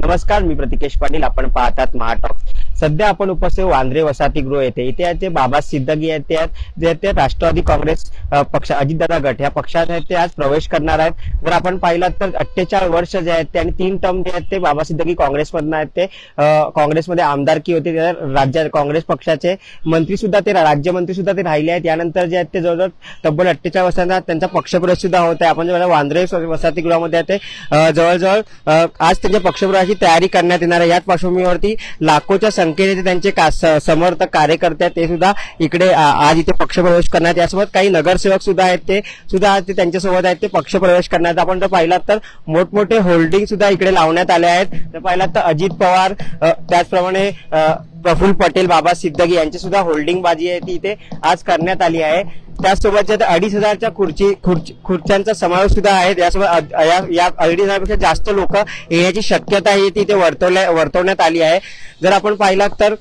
नमस्कार, मी प्रतिकेश पाटील. आपण पाहतात महाटॉक. सध्या आपण उपस्थित वांद्रे वसाहतीगृह येथे. इथे ते बाबा सिद्धगी आहेत, ते राष्ट्रवादी काँग्रेस पक्ष अजितदादा गट या पक्षात ते आज प्रवेश करणार आहेत. जर आपण पाहिलं तर 48 वर्ष जे आहेत ते आणि 3 टर्म जे आहेत ते बाबा सिद्धगी काँग्रेसमधून आहेत. ते काँग्रेसमध्ये आमदारकी होते, राज्य काँग्रेस पक्षाचे मंत्री सुद्धा ते राज्यमंत्री सुद्धा ते राहिले आहेत. यानंतर जे आहेत ते जवळजवळ तब्बल 48 वर्षांना त्यांचा पक्षप्रवेश सुद्धा होत आहे. आपण जेव्हा वांद्रे वसाहतीगृहामध्ये ते जवळजवळ आज त्यांच्या पक्षप्रवेशाची तयारी करण्यात येणार आहे. याच पार्श्वभूमीवरती लाखोच्या संख्येने त्यांचे समर्थक कार्यकर्ते ते सुद्धा इकडे आज इथे पक्षप्रवेश करण्यात. यासोबत काही नगरसेवक सुद्धा आहेत, ते सुद्धा आज ते त्यांच्यासोबत आहेत ते पक्षप्रवेश करण्यात. आपण जर पाहिलात तर मोठमोठे होल्डिंग सुद्धा इकडे लावण्यात आले आहेत. तर पाहिलात तर अजित पवार, त्याचप्रमाणे प्रफुल्ल पटेल, बाबा सिद्धगी यांची सुद्धा होल्डिंग बाजी आहे ती इथे आज करण्यात आली आहे. त्याचसोबत 2,500च्या खुर्च्यांचा समावेश सुद्धा आहे. यासोबत या 2,500पेक्षा जास्त लोक येण्याची शक्यता आहे ती इथे वर्तवण्यात आली आहे. जर आपण पाहिलात तर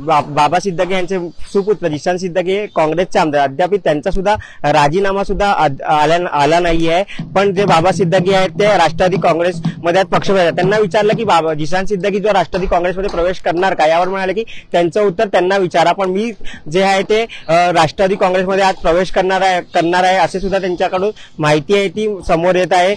बाबा सिद्धगी यांचे सुपुत्र जिशान सिद्धगी काँग्रेसचे आमदार, अद्याप त्यांचा सुद्धा राजीनामा सुद्धा आला नाही आहे. पण जे बाबा सिद्धगी आहेत ते राष्ट्रवादी काँग्रेसमध्ये पक्षप्रवेश. त्यांना विचारलं की बाबा जिशान सिद्धगी जो राष्ट्रवादी काँग्रेसमध्ये प्रवेश करणार का, यावर म्हणाले की त्यांचं उत्तर त्यांना विचारा, पण मी जे आहे ते राष्ट्रवादी काँग्रेसमध्ये आज प्रवेश करणार आहे असे सुद्धा त्यांच्याकडून माहिती आहे ती समोर येत आहे.